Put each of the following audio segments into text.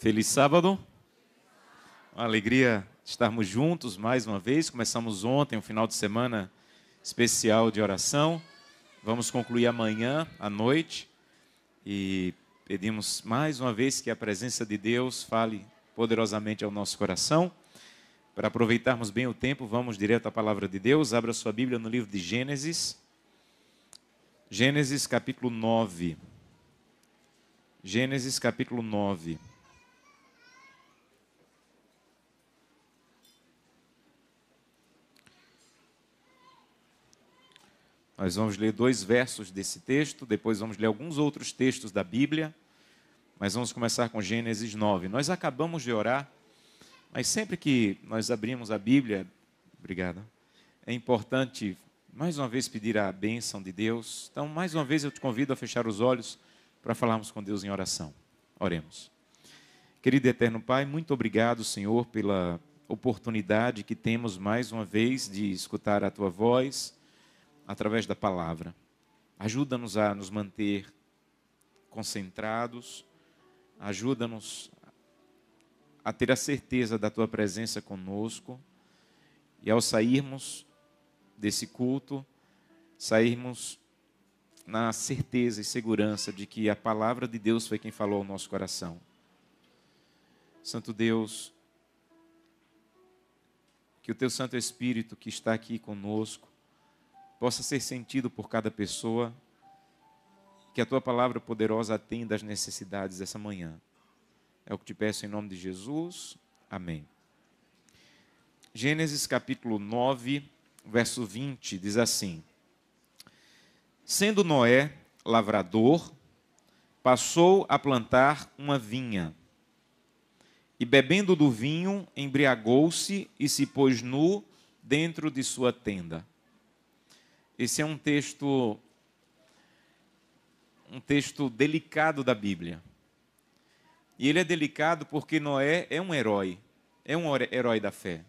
Feliz sábado. Uma alegria estarmos juntos mais uma vez. Começamos ontem um final de semana especial de oração. Vamos concluir amanhã à noite e pedimos mais uma vez que a presença de Deus fale poderosamente ao nosso coração. Para aproveitarmos bem o tempo, vamos direto à palavra de Deus. Abra sua Bíblia no livro de Gênesis. Gênesis capítulo 9. Gênesis capítulo 9. Nós vamos ler 2 versos desse texto, depois vamos ler alguns outros textos da Bíblia, mas vamos começar com Gênesis 9. Nós acabamos de orar, mas sempre que nós abrimos a Bíblia, obrigado, é importante mais uma vez pedir a bênção de Deus. Então, mais uma vez eu te convido a fechar os olhos para falarmos com Deus em oração. Oremos. Querido e eterno Pai, muito obrigado, Senhor, pela oportunidade que temos mais uma vez de escutar a Tua voz através da palavra. Ajuda-nos a nos manter concentrados, ajuda-nos a ter a certeza da Tua presença conosco e ao sairmos desse culto, sairmos na certeza e segurança de que a palavra de Deus foi quem falou ao nosso coração. Santo Deus, que o Teu Santo Espírito que está aqui conosco possa ser sentido por cada pessoa, que a Tua palavra poderosa atenda às necessidades dessa manhã. É o que te peço em nome de Jesus. Amém. Gênesis capítulo 9, verso 20, diz assim: Sendo Noé lavrador, passou a plantar uma vinha, e bebendo do vinho, embriagou-se e se pôs nu dentro de sua tenda. Esse é um texto delicado da Bíblia. E ele é delicado porque Noé é um herói da fé.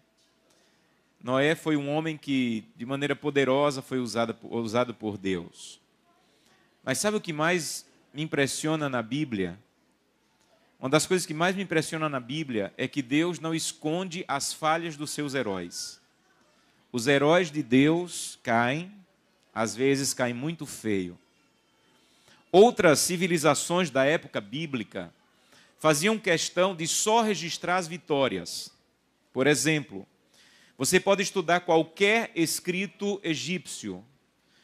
Noé foi um homem que, de maneira poderosa, foi usado por Deus. Mas sabe o que mais me impressiona na Bíblia? Uma das coisas que mais me impressiona na Bíblia é que Deus não esconde as falhas dos seus heróis. Os heróis de Deus caem, às vezes caem muito feio. Outras civilizações da época bíblica faziam questão de só registrar as vitórias. Por exemplo, você pode estudar qualquer escrito egípcio.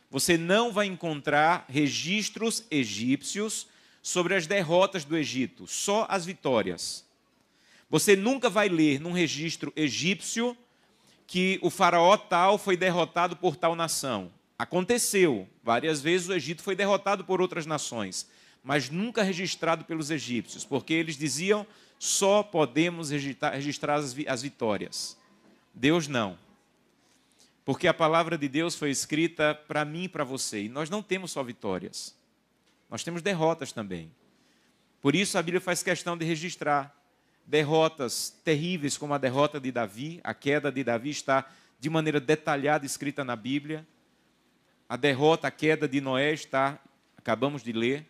Você não vai encontrar registros egípcios sobre as derrotas do Egito, só as vitórias. Você nunca vai ler num registro egípcio que o faraó tal foi derrotado por tal nação. Aconteceu, várias vezes o Egito foi derrotado por outras nações, mas nunca registrado pelos egípcios, porque eles diziam, só podemos registrar as vitórias. Deus não. Porque a palavra de Deus foi escrita para mim e para você, e nós não temos só vitórias, nós temos derrotas também. Por isso a Bíblia faz questão de registrar derrotas terríveis, como a derrota de Davi. A queda de Davi está de maneira detalhada escrita na Bíblia. A derrota, a queda de Noé acabamos de ler.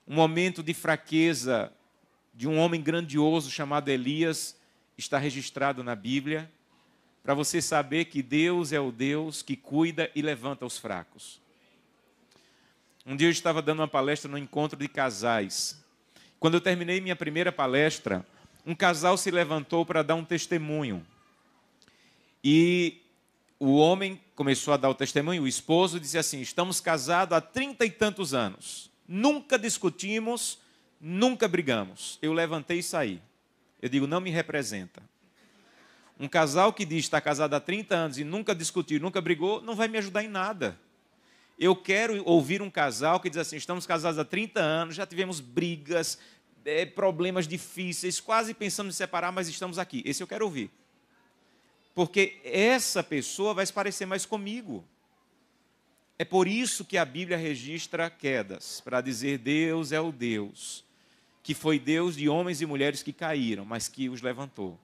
Um momento de fraqueza de um homem grandioso chamado Elias está registrado na Bíblia, para você saber que Deus é o Deus que cuida e levanta os fracos. Um dia eu estava dando uma palestra no encontro de casais. Quando eu terminei minha primeira palestra, um casal se levantou para dar um testemunho. E o homem começou a dar o testemunho, o esposo disse assim: estamos casados há 30 e tantos anos, nunca discutimos, nunca brigamos. Eu levantei e saí. Eu digo, não me representa. Um casal que diz que está casado há 30 anos e nunca discutiu, nunca brigou, não vai me ajudar em nada. Eu quero ouvir um casal que diz assim: estamos casados há 30 anos, já tivemos brigas, problemas difíceis, quase pensamos em separar, mas estamos aqui. Esse eu quero ouvir. Porque essa pessoa vai se parecer mais comigo. É por isso que a Bíblia registra quedas, para dizer Deus é o Deus, que foi Deus de homens e mulheres que caíram, mas que os levantou.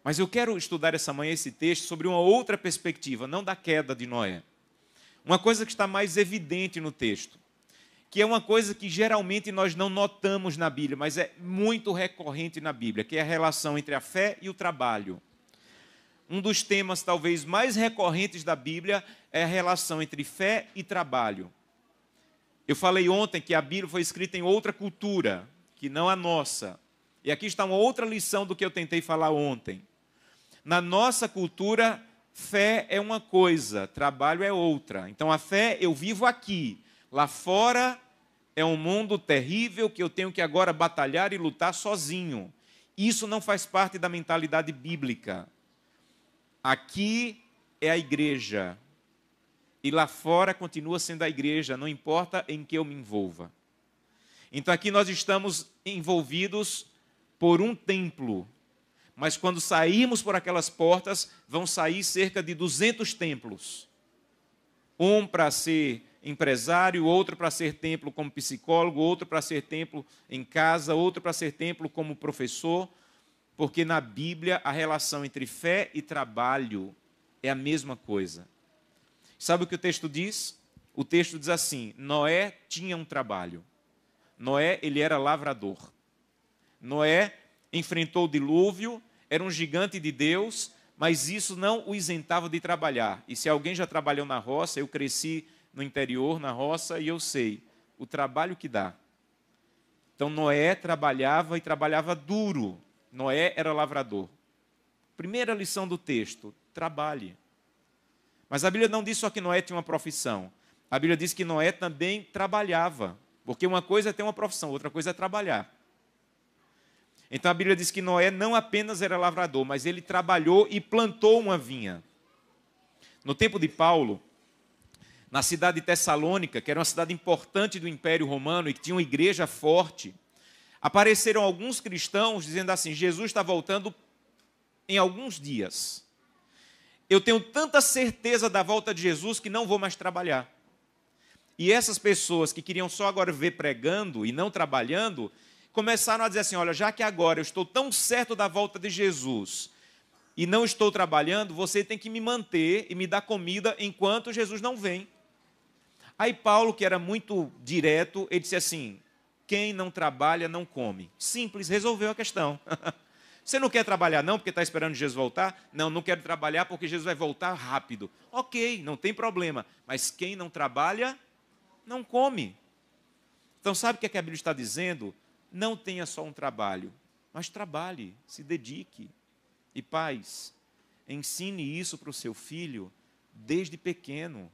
Mas eu quero estudar essa manhã esse texto sobre uma outra perspectiva, não da queda de Noé. Uma coisa que está mais evidente no texto, que é uma coisa que geralmente nós não notamos na Bíblia, mas é muito recorrente na Bíblia, que é a relação entre a fé e o trabalho. Um dos temas talvez mais recorrentes da Bíblia é a relação entre fé e trabalho. Eu falei ontem que a Bíblia foi escrita em outra cultura, que não a nossa. E aqui está uma outra lição do que eu tentei falar ontem. Na nossa cultura, fé é uma coisa, trabalho é outra. Então a fé eu vivo aqui. Lá fora é um mundo terrível que eu tenho que agora batalhar e lutar sozinho. Isso não faz parte da mentalidade bíblica. Aqui é a igreja. E lá fora continua sendo a igreja, não importa em que eu me envolva. Então aqui nós estamos envolvidos por um templo. Mas quando sairmos por aquelas portas, vão sair cerca de 200 templos. Um para ser empresário, outro para ser templo como psicólogo, outro para ser templo em casa, outro para ser templo como professor, porque na Bíblia a relação entre fé e trabalho é a mesma coisa. Sabe o que o texto diz? O texto diz assim: Noé tinha um trabalho. Noé, ele era lavrador. Noé enfrentou o dilúvio, era um gigante de Deus, mas isso não o isentava de trabalhar. E se alguém já trabalhou na roça, eu cresci no interior, na roça, e eu sei o trabalho que dá. Então Noé trabalhava e trabalhava duro. Noé era lavrador. Primeira lição do texto: trabalhe. Mas a Bíblia não diz só que Noé tinha uma profissão. A Bíblia diz que Noé também trabalhava. Porque uma coisa é ter uma profissão, outra coisa é trabalhar. Então a Bíblia diz que Noé não apenas era lavrador, mas ele trabalhou e plantou uma vinha. No tempo de Paulo, na cidade de Tessalônica, que era uma cidade importante do Império Romano e que tinha uma igreja forte, apareceram alguns cristãos dizendo assim: Jesus está voltando em alguns dias. Eu tenho tanta certeza da volta de Jesus que não vou mais trabalhar. E essas pessoas que queriam só agora ver pregando e não trabalhando, começaram a dizer assim: olha, já que agora eu estou tão certo da volta de Jesus e não estou trabalhando, você tem que me manter e me dar comida enquanto Jesus não vem. Aí Paulo, que era muito direto, ele disse assim: quem não trabalha não come. Simples, resolveu a questão. Você não quer trabalhar não porque está esperando Jesus voltar? Não, não quero trabalhar porque Jesus vai voltar rápido. Ok, não tem problema. Mas quem não trabalha, não come. Então sabe o que a Bíblia está dizendo? Não tenha só um trabalho, mas trabalhe, se dedique. E pais, ensine isso para o seu filho desde pequeno.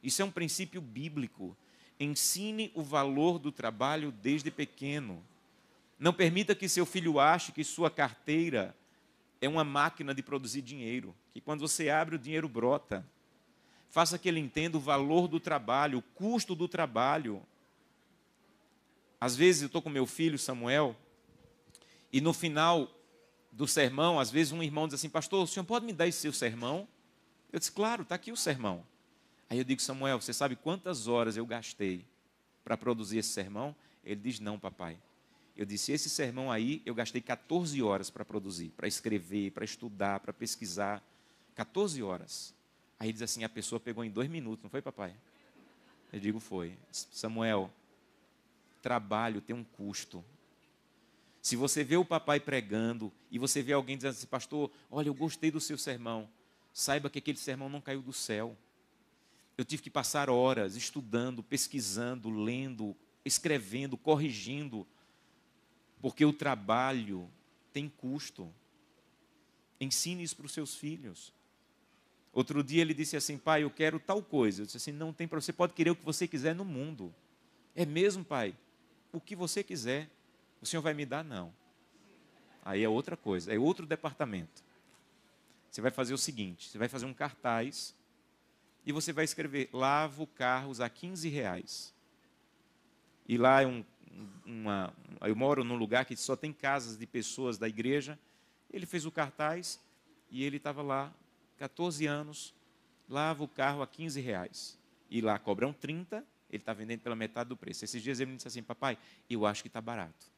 Isso é um princípio bíblico. Ensine o valor do trabalho desde pequeno. Não permita que seu filho ache que sua carteira é uma máquina de produzir dinheiro, que quando você abre o dinheiro brota. Faça que ele entenda o valor do trabalho, o custo do trabalho. Às vezes eu estou com meu filho Samuel e no final do sermão, às vezes um irmão diz assim: pastor, o senhor pode me dar esse seu sermão? Eu disse: claro, está aqui o sermão. Aí eu digo: Samuel, você sabe quantas horas eu gastei para produzir esse sermão? Ele diz: não, papai. Eu disse: esse sermão aí eu gastei 14 horas para produzir, para escrever, para estudar, para pesquisar. 14 horas. Aí ele diz assim: a pessoa pegou em 2 minutos, não foi, papai? Eu digo: foi. Samuel, trabalho tem um custo. Se você vê o papai pregando e você vê alguém dizendo assim: pastor, olha, eu gostei do seu sermão, saiba que aquele sermão não caiu do céu. Eu tive que passar horas estudando, pesquisando, lendo, escrevendo, corrigindo, porque o trabalho tem custo. Ensine isso para os seus filhos. Outro dia ele disse assim: pai, eu quero tal coisa. Eu disse assim: não tem para você, pode querer o que você quiser no mundo. É mesmo, pai? O que você quiser. O senhor vai me dar? Não. Aí é outra coisa, é outro departamento. Você vai fazer o seguinte: você vai fazer um cartaz e você vai escrever: lavo carros a R$15. E lá é eu moro num lugar que só tem casas de pessoas da igreja. Ele fez o cartaz e ele estava lá, 14 anos, lava o carro a R$15. E lá cobram 30, ele está vendendo pela metade do preço. Esses dias ele me disse assim: papai, eu acho que está barato.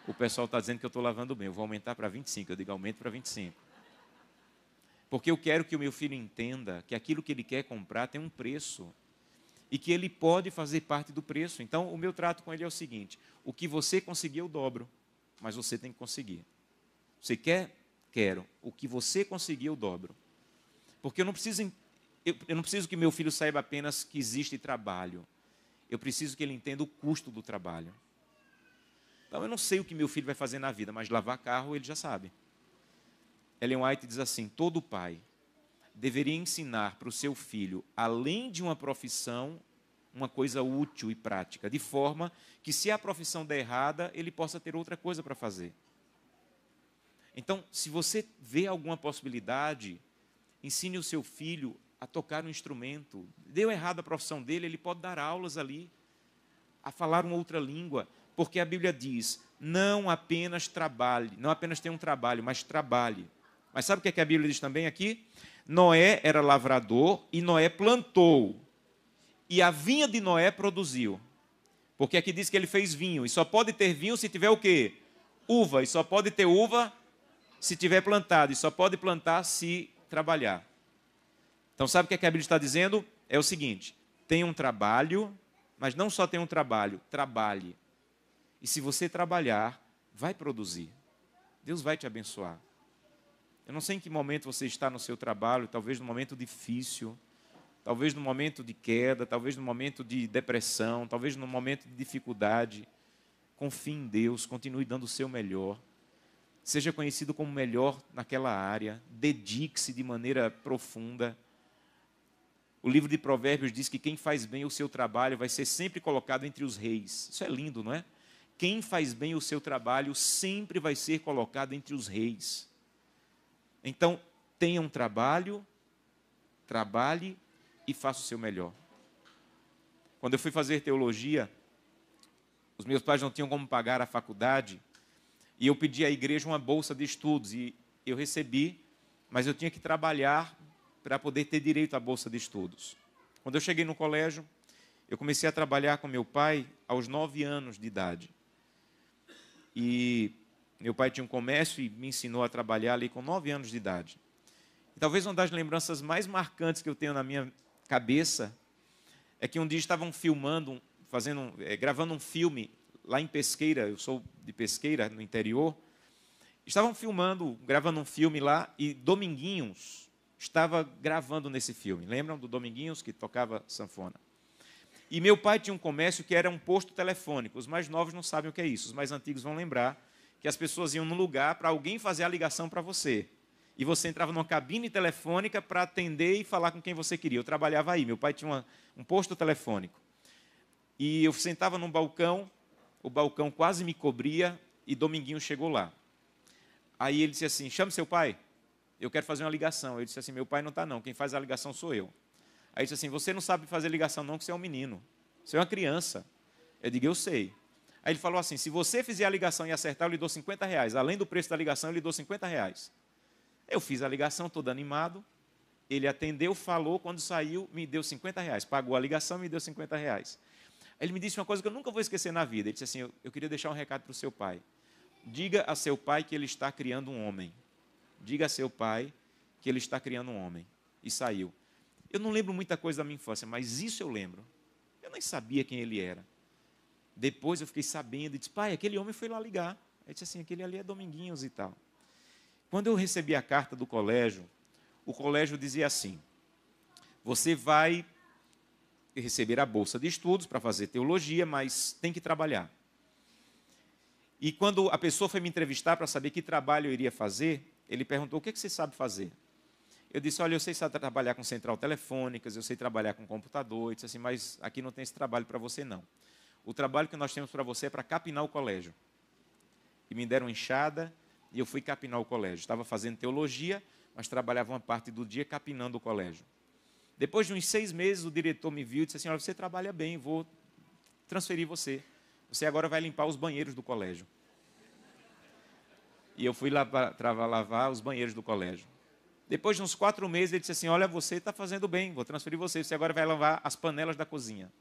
O pessoal está dizendo que eu estou lavando bem, eu vou aumentar para 25. Eu digo: aumento para 25. Porque eu quero que o meu filho entenda que aquilo que ele quer comprar tem um preço. e que ele pode fazer parte do preço. Então, o meu trato com ele é o seguinte: o que você conseguir, eu dobro, mas você tem que conseguir. Você quer? Quero. O que você conseguir, eu dobro. Porque eu não preciso que meu filho saiba apenas que existe trabalho. Eu preciso que ele entenda o custo do trabalho. Então, eu não sei o que meu filho vai fazer na vida, mas lavar carro ele já sabe. Ellen White diz assim: todo pai deveria ensinar para o seu filho, além de uma profissão, uma coisa útil e prática, de forma que, se a profissão der errada, ele possa ter outra coisa para fazer. Então, se você vê alguma possibilidade, ensine o seu filho a tocar um instrumento. Deu errado a profissão dele, ele pode dar aulas ali, a falar uma outra língua, porque a Bíblia diz: não apenas trabalhe, não apenas tenha um trabalho, mas trabalhe. Mas sabe o que a Bíblia diz também aqui? Noé era lavrador e Noé plantou. E a vinha de Noé produziu. Porque aqui diz que ele fez vinho. E só pode ter vinho se tiver o quê? Uva. E só pode ter uva se tiver plantado. E só pode plantar se trabalhar. Então sabe o que a Bíblia está dizendo? É o seguinte: tenha um trabalho, mas não só tenha um trabalho, trabalhe. E se você trabalhar, vai produzir. Deus vai te abençoar. Eu não sei em que momento você está no seu trabalho, talvez no momento difícil, talvez no momento de queda, talvez no momento de depressão, talvez no momento de dificuldade. Confie em Deus, continue dando o seu melhor. Seja conhecido como melhor naquela área, dedique-se de maneira profunda. O livro de Provérbios diz que quem faz bem o seu trabalho vai ser sempre colocado entre os reis. Isso é lindo, não é? Quem faz bem o seu trabalho sempre vai ser colocado entre os reis. Então, tenha um trabalho, trabalhe e faça o seu melhor. Quando eu fui fazer teologia, os meus pais não tinham como pagar a faculdade, e eu pedi à igreja uma bolsa de estudos, e eu recebi, mas eu tinha que trabalhar para poder ter direito à bolsa de estudos. Quando eu cheguei no colégio, eu comecei a trabalhar com meu pai aos 9 anos de idade. E meu pai tinha um comércio e me ensinou a trabalhar ali com 9 anos de idade. E talvez uma das lembranças mais marcantes que eu tenho na minha cabeça é que um dia estavam filmando, gravando um filme lá em Pesqueira. Eu sou de Pesqueira, no interior. Estavam gravando um filme lá, e Dominguinhos estava gravando nesse filme. Lembram do Dominguinhos, que tocava sanfona? E meu pai tinha um comércio que era um posto telefônico. Os mais novos não sabem o que é isso. Os mais antigos vão lembrar que as pessoas iam num lugar para alguém fazer a ligação para você. E você entrava numa cabine telefônica para atender e falar com quem você queria. Eu trabalhava aí. Meu pai tinha um posto telefônico. E eu sentava num balcão, o balcão quase me cobria, e Dominguinho chegou lá. Aí ele disse assim: chame seu pai, eu quero fazer uma ligação. Eu disse assim: meu pai não está não, quem faz a ligação sou eu. Aí ele disse assim: você não sabe fazer ligação não, que você é um menino, você é uma criança. Eu digo: eu sei. Aí ele falou assim: se você fizer a ligação e acertar, eu lhe dou R$50. Além do preço da ligação, eu lhe dou R$50. Eu fiz a ligação, todo animado. Ele atendeu, falou, quando saiu, me deu R$50. Pagou a ligação e me deu R$50. Aí ele me disse uma coisa que eu nunca vou esquecer na vida. Ele disse assim: eu queria deixar um recado para o seu pai. Diga a seu pai que ele está criando um homem. Diga a seu pai que ele está criando um homem. E saiu. Eu não lembro muita coisa da minha infância, mas isso eu lembro. Eu nem sabia quem ele era. Depois eu fiquei sabendo e disse: pai, aquele homem foi lá ligar. Ele disse assim: aquele ali é Dominguinhos e tal. Quando eu recebi a carta do colégio, o colégio dizia assim: você vai receber a bolsa de estudos para fazer teologia, mas tem que trabalhar. E quando a pessoa foi me entrevistar para saber que trabalho eu iria fazer, ele perguntou: o que você sabe fazer? Eu disse: olha, eu sei trabalhar com central telefônicas, eu sei trabalhar com computador. Ele disse assim: mas aqui não tem esse trabalho para você não. O trabalho que nós temos para você é para capinar o colégio. E me deram enxada e eu fui capinar o colégio. Estava fazendo teologia, mas trabalhava uma parte do dia capinando o colégio. Depois de uns 6 meses, o diretor me viu e disse assim: olha, você trabalha bem, vou transferir você. Você agora vai limpar os banheiros do colégio. E eu fui lá para lavar os banheiros do colégio. Depois de uns 4 meses, ele disse assim: olha, você está fazendo bem, vou transferir você. Você agora vai lavar as panelas da cozinha.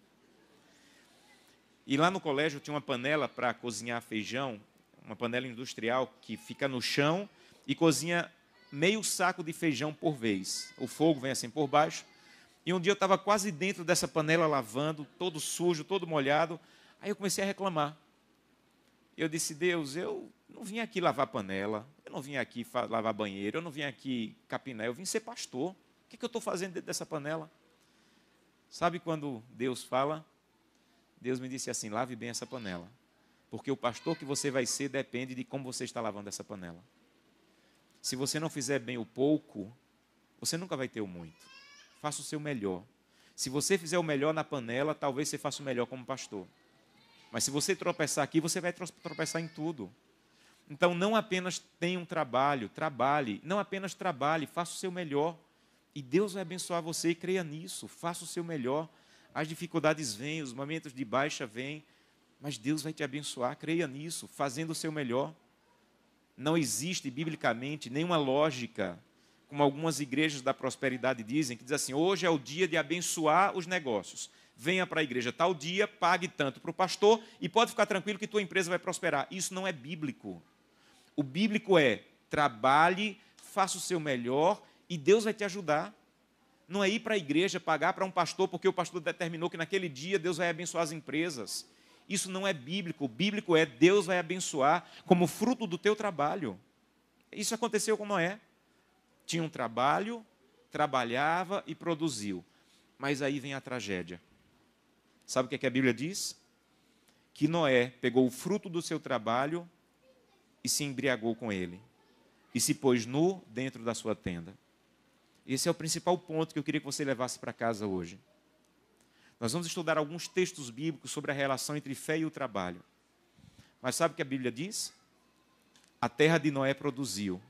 E lá no colégio tinha uma panela para cozinhar feijão, uma panela industrial que fica no chão e cozinha meio saco de feijão por vez. O fogo vem assim por baixo E um dia eu estava quase dentro dessa panela lavando, todo sujo, todo molhado. Aí eu comecei a reclamar. Eu disse, Deus, eu não vim aqui lavar panela, eu não vim aqui lavar banheiro, eu não vim aqui capinar, eu vim ser pastor. O que eu estou fazendo dentro dessa panela? Sabe quando Deus fala? Deus me disse assim, lave bem essa panela. Porque o pastor que você vai ser depende de como você está lavando essa panela. Se você não fizer bem o pouco, você nunca vai ter o muito. Faça o seu melhor. Se você fizer o melhor na panela, talvez você faça o melhor como pastor. Mas se você tropeçar aqui, você vai tropeçar em tudo. Então, não apenas tenha um trabalho, trabalhe. Não apenas trabalhe, faça o seu melhor. E Deus vai abençoar você e creia nisso. Faça o seu melhor. As dificuldades vêm, os momentos de baixa vêm. Mas Deus vai te abençoar, creia nisso, fazendo o seu melhor. Não existe, biblicamente, nenhuma lógica, como algumas igrejas da prosperidade dizem, que diz assim, hoje é o dia de abençoar os negócios. Venha para a igreja tal dia, pague tanto para o pastor e pode ficar tranquilo que tua empresa vai prosperar. Isso não é bíblico. O bíblico é, trabalhe, faça o seu melhor e Deus vai te ajudar. Não é ir para a igreja, pagar para um pastor, porque o pastor determinou que naquele dia Deus vai abençoar as empresas. Isso não é bíblico. O bíblico é, Deus vai abençoar como fruto do teu trabalho. Isso aconteceu com Noé. Tinha um trabalho, trabalhava e produziu. Mas aí vem a tragédia. Sabe o que a Bíblia diz? Que Noé pegou o fruto do seu trabalho e se embriagou com ele. E se pôs nu dentro da sua tenda. Esse é o principal ponto que eu queria que você levasse para casa hoje. Nós vamos estudar alguns textos bíblicos sobre a relação entre fé e o trabalho. Mas sabe o que a Bíblia diz? A terra de Noé produziu.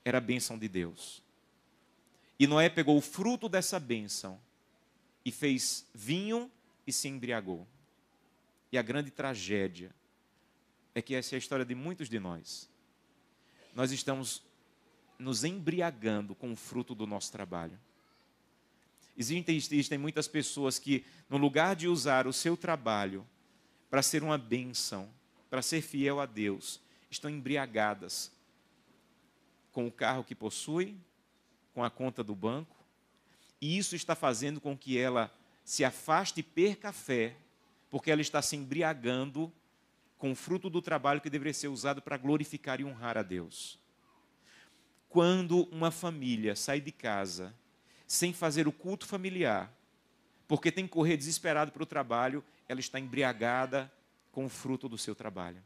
Era a bênção de Deus. E Noé pegou o fruto dessa bênção e fez vinho e se embriagou. E a grande tragédia é que essa é a história de muitos de nós. Nós estamos nos embriagando com o fruto do nosso trabalho. Existem muitas pessoas que, no lugar de usar o seu trabalho para ser uma bênção, para ser fiel a Deus, estão embriagadas com o carro que possui, com a conta do banco, e isso está fazendo com que ela se afaste e perca a fé, porque ela está se embriagando com o fruto do trabalho que deveria ser usado para glorificar e honrar a Deus. Quando uma família sai de casa sem fazer o culto familiar, porque tem que correr desesperado para o trabalho, ela está embriagada com o fruto do seu trabalho.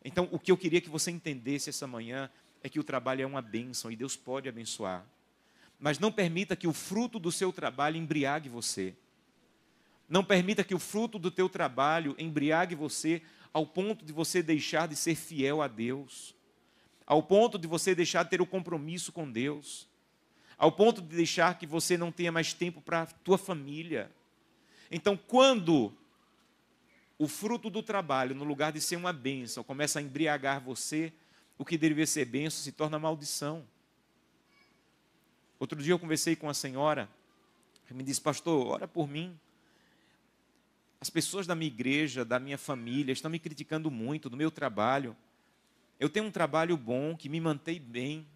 Então, o que eu queria que você entendesse essa manhã é que o trabalho é uma bênção e Deus pode abençoar. Mas não permita que o fruto do seu trabalho embriague você. Não permita que o fruto do teu trabalho embriague você ao ponto de você deixar de ser fiel a Deus. Ao ponto de você deixar de ter o compromisso com Deus. Ao ponto de deixar que você não tenha mais tempo para a tua família. Então, quando o fruto do trabalho, no lugar de ser uma bênção, começa a embriagar você, o que deveria ser bênção se torna maldição. Outro dia eu conversei com uma senhora, que me disse, pastor, ora por mim. As pessoas da minha igreja, da minha família, estão me criticando muito do meu trabalho. Eu tenho um trabalho bom, que me mantém bem.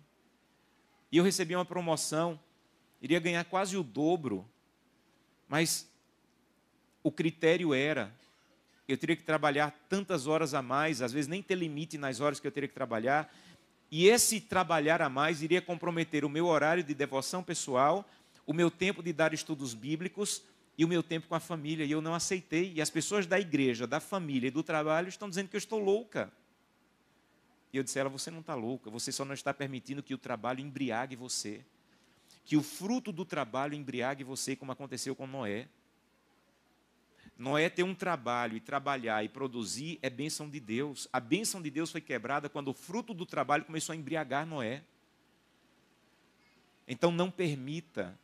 E eu recebi uma promoção, iria ganhar quase o dobro. Mas o critério era, eu teria que trabalhar tantas horas a mais, às vezes nem ter limite nas horas que eu teria que trabalhar. E esse trabalhar a mais iria comprometer o meu horário de devoção pessoal, o meu tempo de dar estudos bíblicos e o meu tempo com a família. E eu não aceitei. E as pessoas da igreja, da família e do trabalho estão dizendo que eu estou louca. E eu disse a ela, você não está louca, você só não está permitindo que o trabalho embriague você. Que o fruto do trabalho embriague você, como aconteceu com Noé. Noé ter um trabalho e trabalhar e produzir é bênção de Deus. A bênção de Deus foi quebrada quando o fruto do trabalho começou a embriagar Noé. Então não permita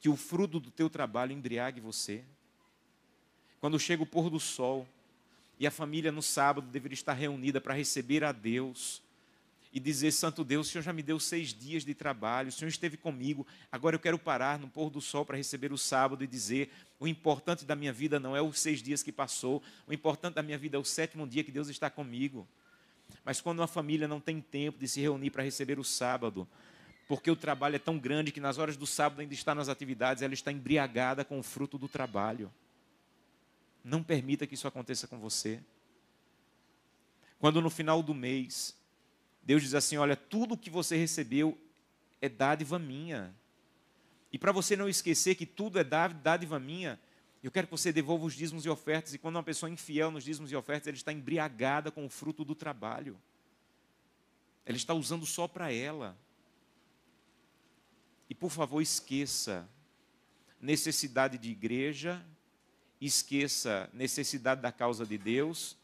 que o fruto do teu trabalho embriague você. Quando chega o pôr do sol e a família no sábado deveria estar reunida para receber a Deus e dizer, santo Deus, o Senhor já me deu 6 dias de trabalho, o Senhor esteve comigo, agora eu quero parar no pôr do sol para receber o sábado e dizer, o importante da minha vida não é os 6 dias que passou, o importante da minha vida é o 7º dia que Deus está comigo. Mas quando uma família não tem tempo de se reunir para receber o sábado, porque o trabalho é tão grande que nas horas do sábado ainda está nas atividades, ela está embriagada com o fruto do trabalho. Não permita que isso aconteça com você. Quando no final do mês, Deus diz assim, olha, tudo que você recebeu é dádiva minha. E para você não esquecer que tudo é dádiva minha, eu quero que você devolva os dízimos e ofertas. E quando uma pessoa é infiel nos dízimos e ofertas, ela está embriagada com o fruto do trabalho. Ela está usando só para ela. E por favor, esqueça necessidade de igreja, esqueça necessidade da causa de Deus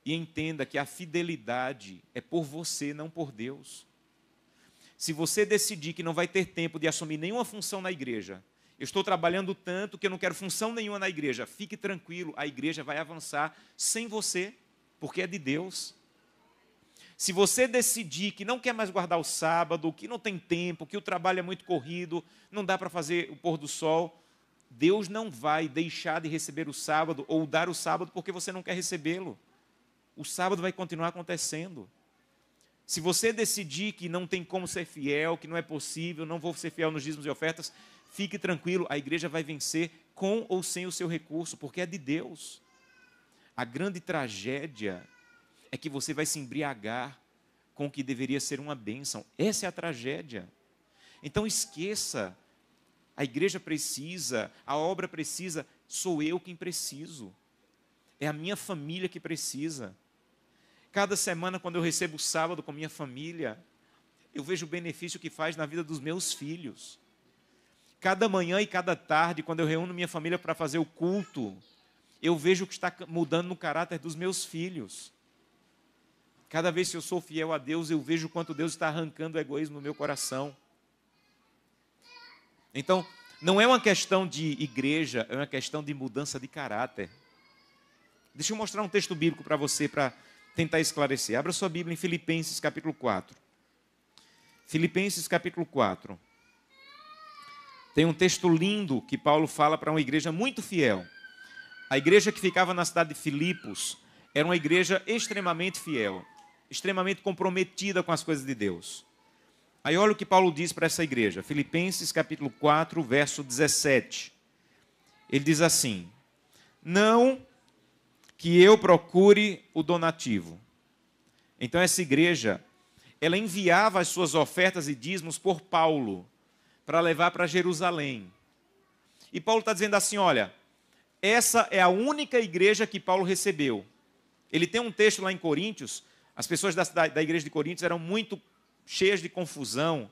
e entenda que a fidelidade é por você, não por Deus. Se você decidir que não vai ter tempo de assumir nenhuma função na igreja, eu estou trabalhando tanto que eu não quero função nenhuma na igreja, fique tranquilo, a igreja vai avançar sem você, porque é de Deus. Se você decidir que não quer mais guardar o sábado, que não tem tempo, que o trabalho é muito corrido, não dá para fazer o pôr do sol, Deus não vai deixar de receber o sábado ou dar o sábado porque você não quer recebê-lo. O sábado vai continuar acontecendo. Se você decidir que não tem como ser fiel, que não é possível, não vou ser fiel nos dízimos e ofertas, fique tranquilo, a igreja vai vencer com ou sem o seu recurso, porque é de Deus. A grande tragédia é que você vai se embriagar com o que deveria ser uma bênção. Essa é a tragédia. Então esqueça, a igreja precisa, a obra precisa, sou eu quem preciso. É a minha família que precisa. Cada semana, quando eu recebo o sábado com minha família, eu vejo o benefício que faz na vida dos meus filhos. Cada manhã e cada tarde, quando eu reúno minha família para fazer o culto, eu vejo o que está mudando no caráter dos meus filhos. Cada vez que eu sou fiel a Deus, eu vejo o quanto Deus está arrancando o egoísmo no meu coração. Então, não é uma questão de igreja, é uma questão de mudança de caráter. Deixa eu mostrar um texto bíblico para você, para tentar esclarecer. Abra sua Bíblia em Filipenses capítulo 4. Filipenses capítulo 4. Tem um texto lindo que Paulo fala para uma igreja muito fiel. A igreja que ficava na cidade de Filipos era uma igreja extremamente fiel, extremamente comprometida com as coisas de Deus. Aí olha o que Paulo diz para essa igreja. Filipenses capítulo 4, verso 17. Ele diz assim: não que eu procure o donativo. Então essa igreja, ela enviava as suas ofertas e dízimos por Paulo, para levar para Jerusalém. E Paulo está dizendo assim, olha, essa é a única igreja que Paulo recebeu. Ele tem um texto lá em Coríntios, as pessoas da igreja de Coríntios eram muito cheias de confusão,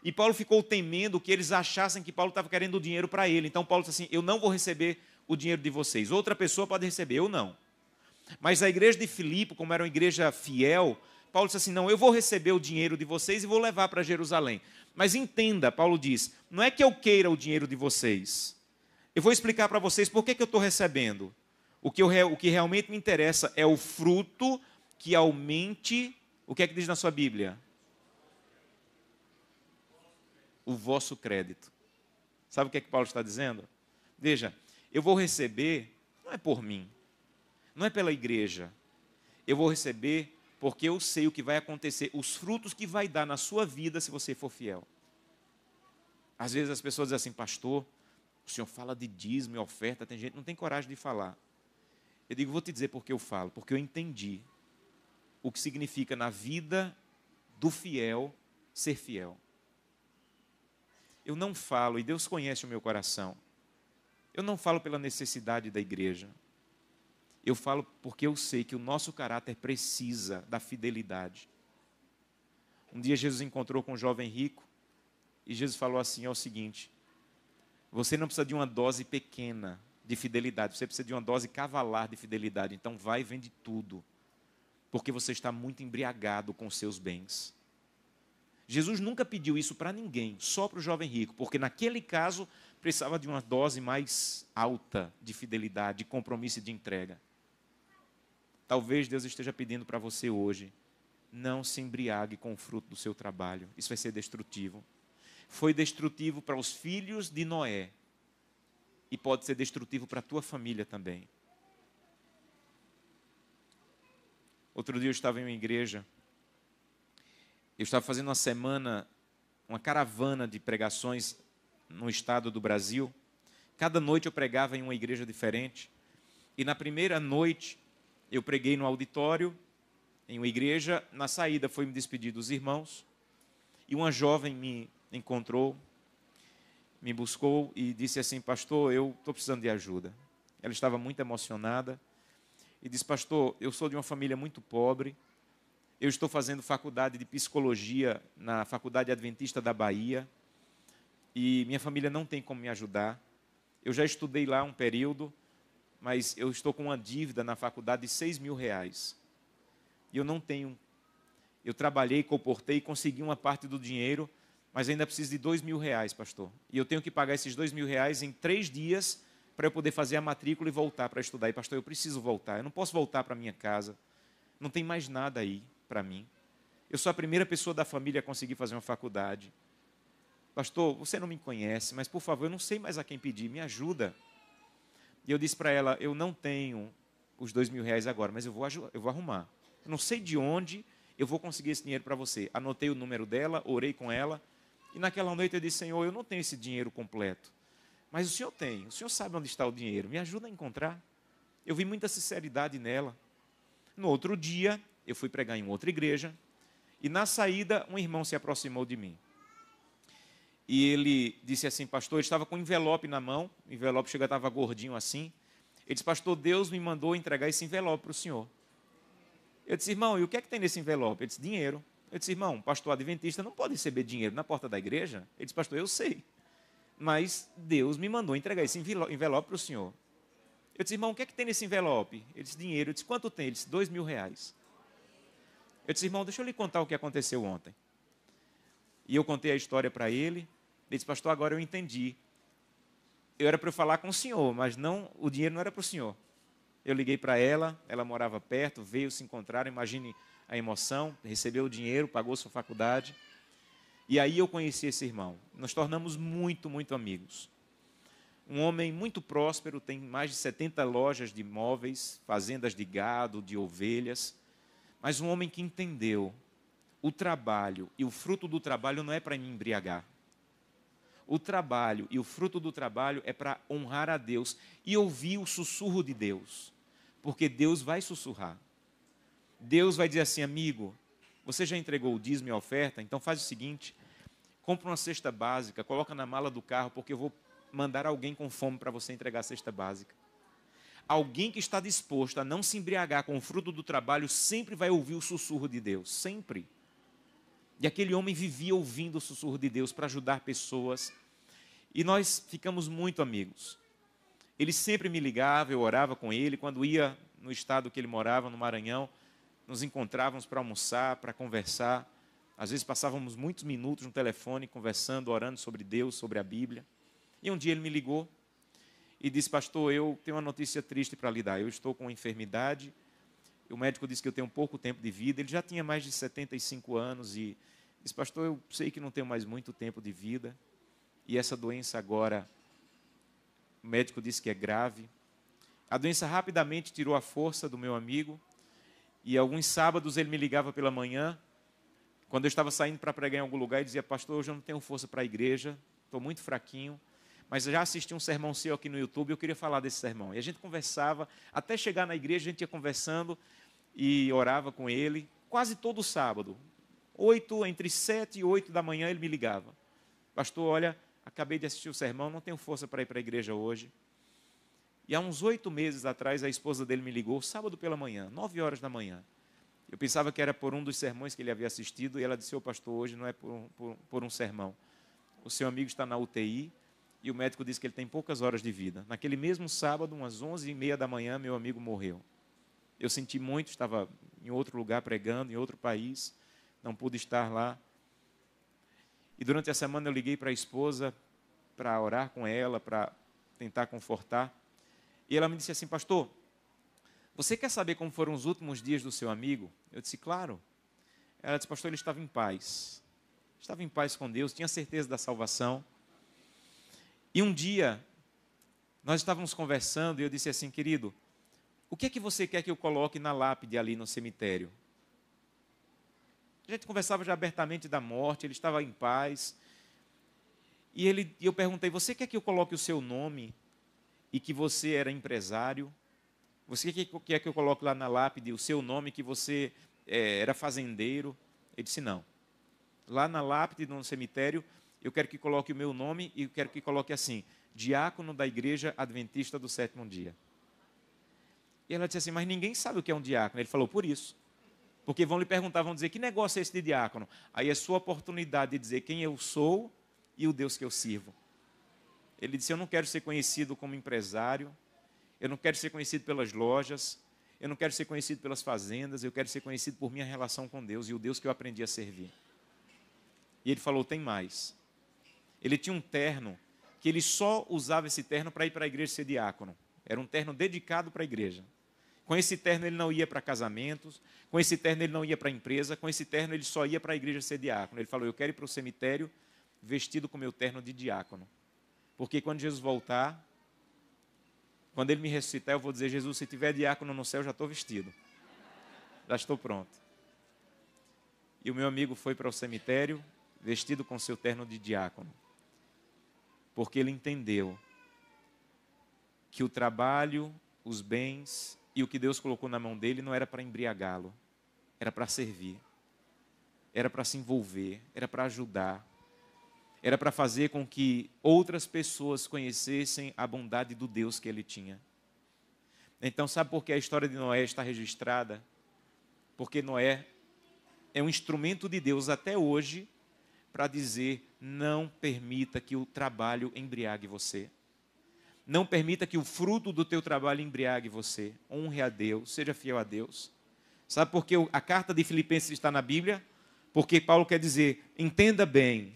e Paulo ficou temendo que eles achassem que Paulo estava querendo o dinheiro para ele. Então Paulo disse assim, eu não vou receber o dinheiro de vocês, outra pessoa pode receber, eu não. Mas a igreja de Filipe, como era uma igreja fiel, Paulo disse assim, não, eu vou receber o dinheiro de vocês e vou levar para Jerusalém. Mas entenda, Paulo diz, não é que eu queira o dinheiro de vocês. Eu vou explicar para vocês por que eu estou recebendo. O que realmente me interessa é o fruto que aumente, o que é que diz na sua Bíblia? O vosso crédito. Sabe o que é que Paulo está dizendo? Veja, eu vou receber, não é por mim, não é pela igreja. Eu vou receber porque eu sei o que vai acontecer, os frutos que vai dar na sua vida se você for fiel. Às vezes as pessoas dizem assim, pastor, o senhor fala de dízimo e oferta, tem gente que não tem coragem de falar. Eu digo, vou te dizer por que eu falo, porque eu entendi o que significa na vida do fiel ser fiel. Eu não falo, e Deus conhece o meu coração, eu não falo pela necessidade da igreja. Eu falo porque eu sei que o nosso caráter precisa da fidelidade. Um dia Jesus encontrou com um jovem rico e Jesus falou assim, é o seguinte, você não precisa de uma dose pequena de fidelidade, você precisa de uma dose cavalar de fidelidade, então vai e vende tudo, porque você está muito embriagado com os seus bens. Jesus nunca pediu isso para ninguém, só para o jovem rico, porque naquele caso precisava de uma dose mais alta de fidelidade, de compromisso e de entrega. Talvez Deus esteja pedindo para você hoje, não se embriague com o fruto do seu trabalho. Isso vai ser destrutivo. Foi destrutivo para os filhos de Noé. E pode ser destrutivo para a tua família também. Outro dia eu estava em uma igreja. Eu estava fazendo uma uma caravana de pregações no estado do Brasil. Cada noite eu pregava em uma igreja diferente. E na primeira noite eu preguei no auditório, em uma igreja. Na saída foi me despedir dos irmãos. E uma jovem me encontrou, me buscou e disse assim: pastor, eu estou precisando de ajuda. Ela estava muito emocionada e disse: pastor, eu sou de uma família muito pobre. Eu estou fazendo faculdade de psicologia na Faculdade Adventista da Bahia e minha família não tem como me ajudar. Eu já estudei lá um período, mas eu estou com uma dívida na faculdade de R$6.000. E eu não tenho. Eu trabalhei, comportei, consegui uma parte do dinheiro, mas ainda preciso de R$2.000, pastor. E eu tenho que pagar esses R$2.000 em 3 dias para eu poder fazer a matrícula e voltar para estudar. E, pastor, eu preciso voltar. Eu não posso voltar para minha casa. Não tem mais nada aí para mim. Eu sou a primeira pessoa da família a conseguir fazer uma faculdade. Pastor, você não me conhece, mas, por favor, eu não sei mais a quem pedir. Me ajuda. E eu disse para ela: eu não tenho os R$2.000 agora, mas eu vou arrumar. Eu não sei de onde eu vou conseguir esse dinheiro para você. Anotei o número dela, orei com ela. E naquela noite eu disse: Senhor, eu não tenho esse dinheiro completo. Mas o Senhor tem. O Senhor sabe onde está o dinheiro. Me ajuda a encontrar. Eu vi muita sinceridade nela. No outro dia, eu fui pregar em outra igreja. E na saída, um irmão se aproximou de mim. E ele disse assim: pastor, ele estava com um envelope na mão. O envelope estava gordinho assim. Ele disse: pastor, Deus me mandou entregar esse envelope para o senhor. Eu disse: irmão, e o que é que tem nesse envelope? Ele disse: dinheiro. Eu disse: irmão, pastor adventista não pode receber dinheiro na porta da igreja? Ele disse: pastor, eu sei, mas Deus me mandou entregar esse envelope para o senhor. Eu disse: irmão, o que é que tem nesse envelope? Ele disse: dinheiro. Eu disse: quanto tem? Ele disse: R$2.000. Eu disse: irmão, deixa eu lhe contar o que aconteceu ontem. E eu contei a história para ele. Ele disse: pastor, agora eu entendi. Eu era para eu falar com o senhor, mas não, o dinheiro não era para o senhor. Eu liguei para ela, ela morava perto, veio se encontrar, imagine a emoção, recebeu o dinheiro, pagou sua faculdade. E aí eu conheci esse irmão. Nos tornamos muito, muito amigos. Um homem muito próspero, tem mais de 70 lojas de móveis, fazendas de gado, de ovelhas. Mas um homem que entendeu o trabalho e o fruto do trabalho não é para me embriagar. O trabalho e o fruto do trabalho é para honrar a Deus e ouvir o sussurro de Deus. Porque Deus vai sussurrar. Deus vai dizer assim: amigo, você já entregou o dízimo e a oferta? Então faz o seguinte, compra uma cesta básica, coloca na mala do carro, porque eu vou mandar alguém com fome para você entregar a cesta básica. Alguém que está disposto a não se embriagar com o fruto do trabalho sempre vai ouvir o sussurro de Deus, sempre. E aquele homem vivia ouvindo o sussurro de Deus para ajudar pessoas. E nós ficamos muito amigos. Ele sempre me ligava, eu orava com ele. Quando ia no estado que ele morava, no Maranhão, nos encontrávamos para almoçar, para conversar. Às vezes passávamos muitos minutos no telefone, conversando, orando sobre Deus, sobre a Bíblia. E um dia ele me ligou e disse: pastor, eu tenho uma notícia triste para lhe dar. Eu estou com uma enfermidade. O médico disse que eu tenho pouco tempo de vida. Ele já tinha mais de 75 anos e disse: pastor, eu sei que não tenho mais muito tempo de vida. E essa doença agora, o médico disse que é grave. A doença rapidamente tirou a força do meu amigo. E alguns sábados ele me ligava pela manhã, quando eu estava saindo para pregar em algum lugar, e dizia: pastor, hoje eu não tenho força para a igreja, estou muito fraquinho, mas já assisti um sermão seu aqui no YouTube, eu queria falar desse sermão. E a gente conversava, até chegar na igreja, a gente ia conversando e orava com ele, quase todo sábado. Entre 7 e 8 da manhã ele me ligava: pastor, olha, acabei de assistir o sermão, não tenho força para ir para a igreja hoje. E há uns 8 meses atrás, a esposa dele me ligou, sábado pela manhã, 9 horas da manhã. Eu pensava que era por um dos sermões que ele havia assistido, e ela disse: ô pastor, hoje não é por um sermão. O seu amigo está na UTI, e o médico disse que ele tem poucas horas de vida. Naquele mesmo sábado, umas 11h30 da manhã, meu amigo morreu. Eu senti muito, estava em outro lugar pregando, em outro país, não pude estar lá. E durante a semana eu liguei para a esposa, para orar com ela, para tentar confortar. E ela me disse assim: pastor, você quer saber como foram os últimos dias do seu amigo? Eu disse: claro. Ela disse: pastor, ele estava em paz. Estava em paz com Deus, tinha certeza da salvação. E um dia, nós estávamos conversando e eu disse assim: querido, o que é que você quer que eu coloque na lápide ali no cemitério? A gente conversava já abertamente da morte, ele estava em paz. E eu perguntei, você quer que eu coloque o seu nome e que você era empresário? Você quer que eu coloque lá na lápide o seu nome, que você era fazendeiro? Ele disse, não. Lá na lápide, no cemitério, eu quero que coloque o meu nome e eu quero que coloque assim, diácono da Igreja Adventista do Sétimo Dia. E ela disse assim, mas ninguém sabe o que é um diácono. Ele falou, por isso. Porque vão lhe perguntar, vão dizer, que negócio é esse de diácono? Aí é sua oportunidade de dizer quem eu sou e o Deus que eu sirvo. Ele disse, eu não quero ser conhecido como empresário, eu não quero ser conhecido pelas lojas, eu não quero ser conhecido pelas fazendas, eu quero ser conhecido por minha relação com Deus e o Deus que eu aprendi a servir. E ele falou, tem mais. Ele tinha um terno, que ele só usava esse terno para ir para a igreja ser diácono. Era um terno dedicado para a igreja. Com esse terno ele não ia para casamentos, com esse terno ele não ia para a empresa, com esse terno ele só ia para a igreja ser diácono. Ele falou, eu quero ir para o cemitério vestido com meu terno de diácono. Porque quando Jesus voltar, quando ele me ressuscitar, eu vou dizer, Jesus, se tiver diácono no céu, já estou vestido. Já estou pronto. E o meu amigo foi para o cemitério vestido com seu terno de diácono. Porque ele entendeu que o trabalho, os bens e o que Deus colocou na mão dele não era para embriagá-lo, era para servir, era para se envolver, era para ajudar, era para fazer com que outras pessoas conhecessem a bondade do Deus que ele tinha. Então, sabe por que a história de Noé está registrada? Porque Noé é um instrumento de Deus até hoje para dizer, não permita que o trabalho embriague você. Não permita que o fruto do teu trabalho embriague você. Honre a Deus, seja fiel a Deus. Sabe por que a carta de Filipenses está na Bíblia? Porque Paulo quer dizer, entenda bem,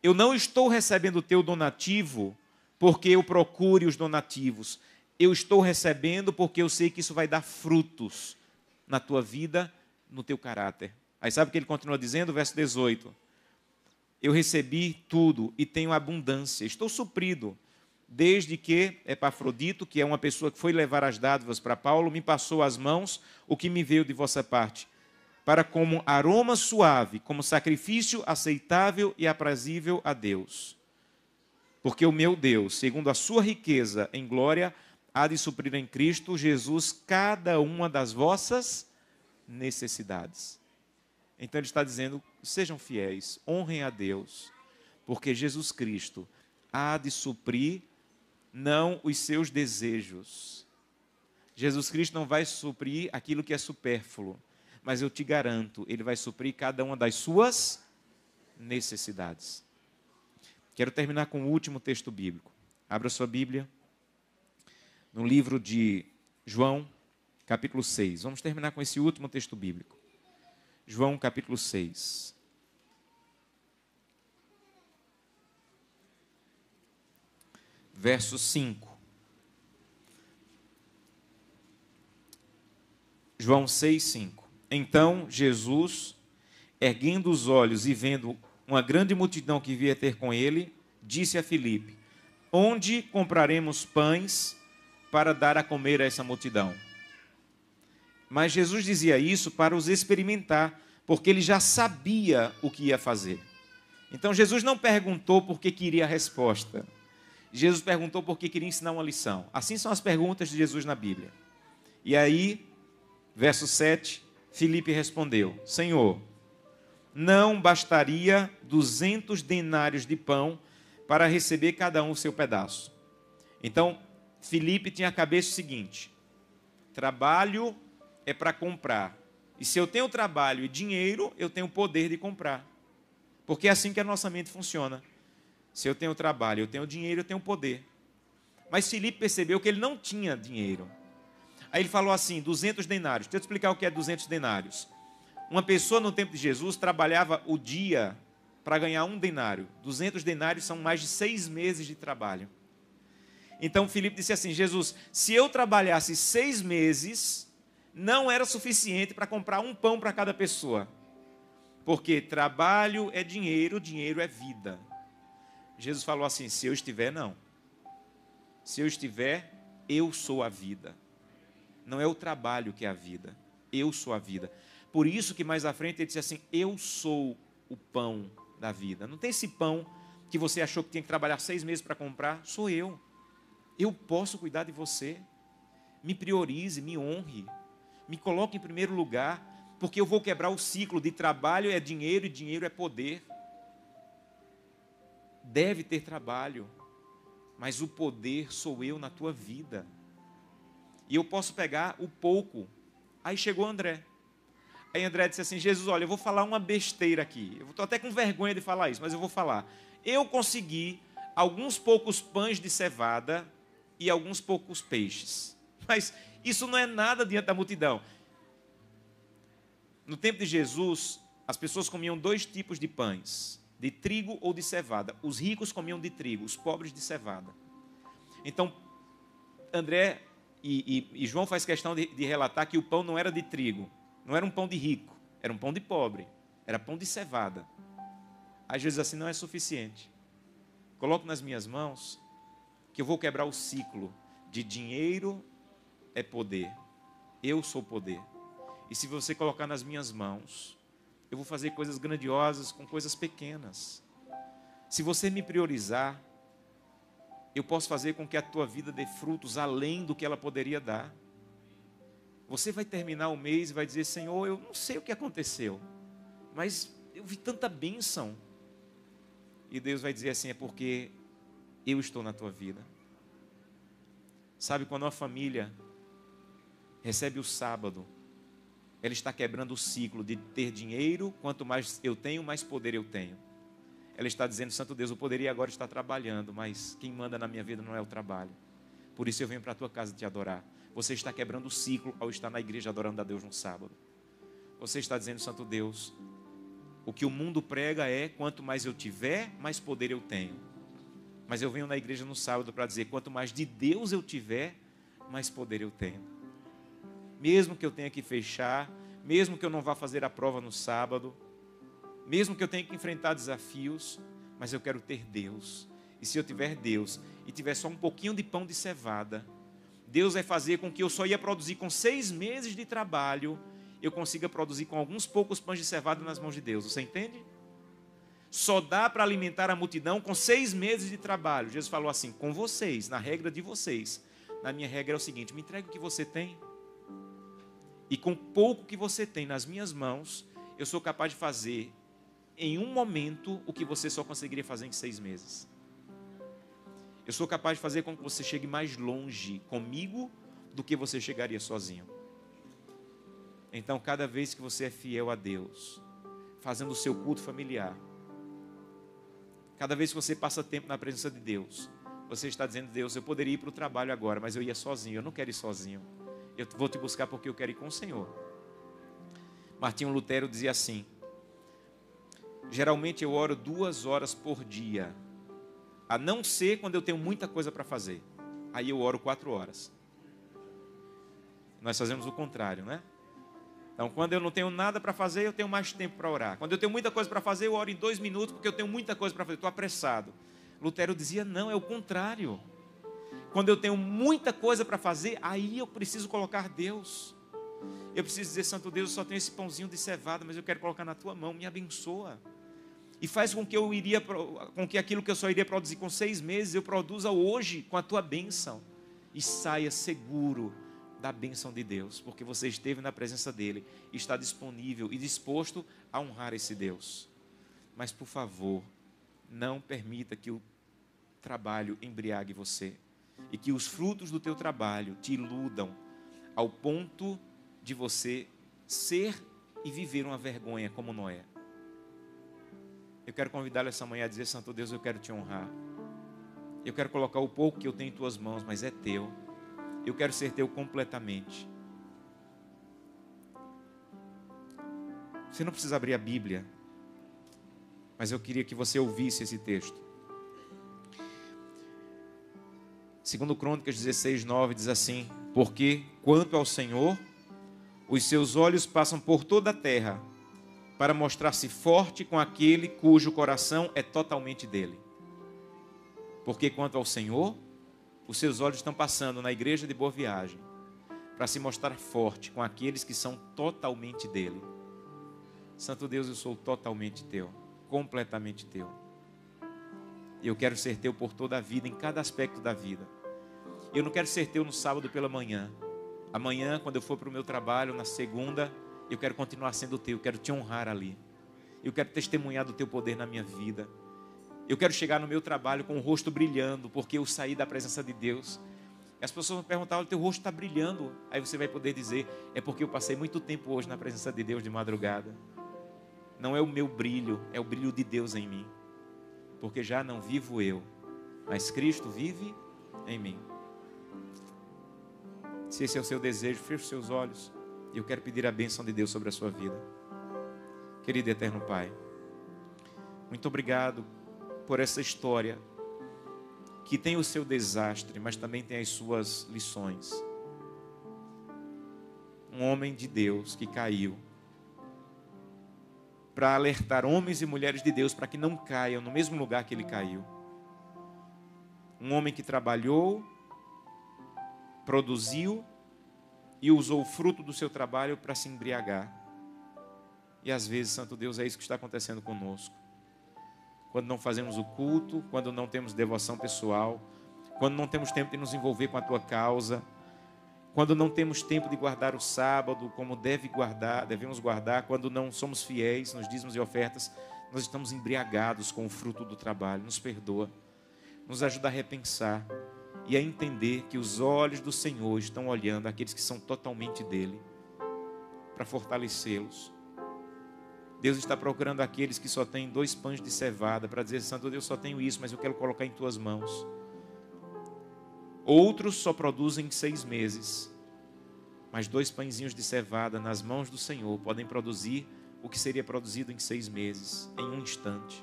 eu não estou recebendo o teu donativo porque eu procure os donativos. Eu estou recebendo porque eu sei que isso vai dar frutos na tua vida, no teu caráter. Aí sabe o que ele continua dizendo? Verso 18. Eu recebi tudo e tenho abundância. Estou suprido. Desde que Epafrodito, que é uma pessoa que foi levar as dádivas para Paulo, me passou às mãos o que me veio de vossa parte, para como aroma suave, como sacrifício aceitável e aprazível a Deus. Porque o meu Deus, segundo a sua riqueza em glória, há de suprir em Cristo Jesus cada uma das vossas necessidades. Então ele está dizendo, sejam fiéis, honrem a Deus, porque Jesus Cristo há de suprir não os seus desejos. Jesus Cristo não vai suprir aquilo que é supérfluo, mas eu te garanto, ele vai suprir cada uma das suas necessidades. Quero terminar com o último texto bíblico. Abra sua Bíblia no livro de João, capítulo 6. Vamos terminar com esse último texto bíblico. João, capítulo 6. Verso 5. João 6, 5. Então Jesus, erguendo os olhos e vendo uma grande multidão que vinha ter com ele, disse a Filipe, onde compraremos pães para dar a comer a essa multidão? Mas Jesus dizia isso para os experimentar, porque ele já sabia o que ia fazer. Então Jesus não perguntou porque queria a resposta. Jesus perguntou porque queria ensinar uma lição. Assim são as perguntas de Jesus na Bíblia. E aí, verso 7, Filipe respondeu, Senhor, não bastaria 200 denários de pão para receber cada um o seu pedaço. Então, Filipe tinha a cabeça o seguinte, trabalho é para comprar. E se eu tenho trabalho e dinheiro, eu tenho o poder de comprar. Porque é assim que a nossa mente funciona. Se eu tenho trabalho, eu tenho dinheiro, eu tenho poder. Mas Filipe percebeu que ele não tinha dinheiro. Aí ele falou assim, 200 denários. Deixa eu te explicar o que é 200 denários. Uma pessoa no tempo de Jesus trabalhava o dia para ganhar 1 denário. 200 denários são mais de 6 meses de trabalho. Então Filipe disse assim, Jesus, se eu trabalhasse 6 meses, não era suficiente para comprar um pão para cada pessoa. Porque trabalho é dinheiro, dinheiro é vida. Jesus falou assim, se eu estiver, não. Se eu estiver, eu sou a vida. Não é o trabalho que é a vida. Eu sou a vida. Por isso que mais à frente ele disse assim, eu sou o pão da vida. Não tem esse pão que você achou que tinha que trabalhar 6 meses para comprar, sou eu. Eu posso cuidar de você. Me priorize, me honre, me coloque em primeiro lugar, porque eu vou quebrar o ciclo de trabalho é dinheiro e dinheiro é poder. Deve ter trabalho, mas o poder sou eu na tua vida. E eu posso pegar o pouco. Aí chegou André. Aí André disse assim, Jesus, olha, eu vou falar uma besteira aqui. Eu estou até com vergonha de falar isso, mas eu vou falar. Eu consegui alguns poucos pães de cevada e alguns poucos peixes. Mas isso não é nada diante da multidão. No tempo de Jesus, as pessoas comiam 2 tipos de pães, de trigo ou de cevada. Os ricos comiam de trigo, os pobres de cevada. Então, André e João faz questão de relatar que o pão não era de trigo, não era um pão de rico, era um pão de pobre, era pão de cevada. Aí Jesus diz assim, não é suficiente. Coloco nas minhas mãos que eu vou quebrar o ciclo de dinheiro é poder. Eu sou poder. E se você colocar nas minhas mãos, eu vou fazer coisas grandiosas com coisas pequenas. Se você me priorizar, eu posso fazer com que a tua vida dê frutos além do que ela poderia dar. Você vai terminar o mês e vai dizer, Senhor, eu não sei o que aconteceu, mas eu vi tanta bênção. E Deus vai dizer assim, é porque eu estou na tua vida. Sabe, quando uma família recebe o sábado, ela está quebrando o ciclo de ter dinheiro, quanto mais eu tenho, mais poder eu tenho. Ela está dizendo, Santo Deus, eu poderia agora estar trabalhando, mas quem manda na minha vida não é o trabalho. Por isso eu venho para a tua casa te adorar. Você está quebrando o ciclo ao estar na igreja adorando a Deus no sábado. Você está dizendo, Santo Deus, o que o mundo prega é, quanto mais eu tiver, mais poder eu tenho. Mas eu venho na igreja no sábado para dizer, quanto mais de Deus eu tiver, mais poder eu tenho. Mesmo que eu tenha que fechar, mesmo que eu não vá fazer a prova no sábado, mesmo que eu tenha que enfrentar desafios, mas eu quero ter Deus. E se eu tiver Deus e tiver só um pouquinho de pão de cevada, Deus vai fazer com que eu só ia produzir com 6 meses de trabalho, eu consiga produzir com alguns poucos pães de cevada nas mãos de Deus. Você entende? Só dá para alimentar a multidão com 6 meses de trabalho. Jesus falou assim, com vocês, na regra de vocês. Na minha regra é o seguinte, me entregue o que você tem. E com pouco que você tem nas minhas mãos, eu sou capaz de fazer em um momento o que você só conseguiria fazer em 6 meses. Eu sou capaz de fazer com que você chegue mais longe comigo do que você chegaria sozinho. Então, cada vez que você é fiel a Deus, fazendo o seu culto familiar, cada vez que você passa tempo na presença de Deus, você está dizendo, Deus, eu poderia ir para o trabalho agora, mas eu ia sozinho, eu não quero ir sozinho. Eu vou te buscar porque eu quero ir com o Senhor. Martinho Lutero dizia assim, geralmente eu oro 2 horas por dia, a não ser quando eu tenho muita coisa para fazer. Aí eu oro 4 horas. Nós fazemos o contrário, né? Então, quando eu não tenho nada para fazer, eu tenho mais tempo para orar. Quando eu tenho muita coisa para fazer, eu oro em 2 minutos, porque eu tenho muita coisa para fazer, estou apressado. Lutero dizia, não, é o contrário. Quando eu tenho muita coisa para fazer, aí eu preciso colocar Deus. Eu preciso dizer, Santo Deus, eu só tenho esse pãozinho de cevada, mas eu quero colocar na tua mão, me abençoa. E faz com que aquilo que eu só iria produzir com 6 meses, eu produza hoje com a tua bênção. E saia seguro da bênção de Deus, porque você esteve na presença dEle, está disponível e disposto a honrar esse Deus. Mas, por favor, não permita que o trabalho embriague você, e que os frutos do teu trabalho te iludam, ao ponto de você ser e viver uma vergonha como Noé. Eu quero convidá-lo essa manhã a dizer, Santo Deus, eu quero te honrar. Eu quero colocar o pouco que eu tenho em tuas mãos, mas é teu. Eu quero ser teu completamente. Você não precisa abrir a Bíblia, mas eu queria que você ouvisse esse texto. 2 Crônicas 16:9 diz assim, porque quanto ao Senhor, os seus olhos passam por toda a terra, para mostrar-se forte com aquele cujo coração é totalmente dele. Porque quanto ao Senhor, os seus olhos estão passando na igreja de Boa Viagem, para se mostrar forte com aqueles que são totalmente dele. Santo Deus, eu sou totalmente teu, completamente teu. E eu quero ser teu por toda a vida, em cada aspecto da vida. Eu não quero ser teu no sábado pela manhã. Amanhã, quando eu for para o meu trabalho, na segunda, eu quero continuar sendo teu, eu quero te honrar ali. Eu quero testemunhar do teu poder na minha vida. Eu quero chegar no meu trabalho com o rosto brilhando, porque eu saí da presença de Deus. E as pessoas vão perguntar: olha, teu rosto está brilhando. Aí você vai poder dizer: é porque eu passei muito tempo hoje na presença de Deus de madrugada. Não é o meu brilho, é o brilho de Deus em mim. Porque já não vivo eu, mas Cristo vive em mim. Se esse é o seu desejo, feche os seus olhos. E eu quero pedir a bênção de Deus sobre a sua vida. Querido e eterno Pai, muito obrigado por essa história que tem o seu desastre, mas também tem as suas lições. Um homem de Deus que caiu, para alertar homens e mulheres de Deus para que não caiam no mesmo lugar que ele caiu. Um homem que trabalhou, produziu e usou o fruto do seu trabalho para se embriagar. E às vezes, Santo Deus, é isso que está acontecendo conosco. Quando não fazemos o culto, quando não temos devoção pessoal, quando não temos tempo de nos envolver com a tua causa, quando não temos tempo de guardar o sábado como devemos guardar, quando não somos fiéis nos dízimos e ofertas, nós estamos embriagados com o fruto do trabalho. Nos perdoa, nos ajuda a repensar e a entender que os olhos do Senhor estão olhando aqueles que são totalmente dele, para fortalecê-los. Deus está procurando aqueles que só têm 2 pães de cevada, para dizer: Santo Deus, só tenho isso, mas eu quero colocar em tuas mãos. Outros só produzem em 6 meses, mas 2 pãezinhos de cevada nas mãos do Senhor podem produzir o que seria produzido em 6 meses, em um instante.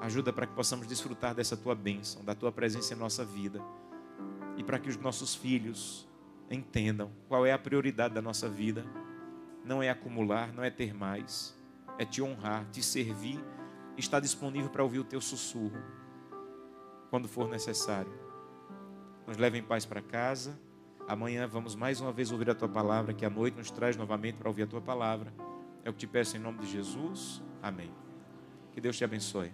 Ajuda para que possamos desfrutar dessa tua bênção, da tua presença em nossa vida, e para que os nossos filhos entendam qual é a prioridade da nossa vida. Não é acumular, não é ter mais, é te honrar, te servir, estar disponível para ouvir o teu sussurro quando for necessário. Nos leve em paz para casa. Amanhã vamos mais uma vez ouvir a tua palavra, que à noite nos traz novamente para ouvir a tua palavra. É o que te peço em nome de Jesus. Amém. Que Deus te abençoe.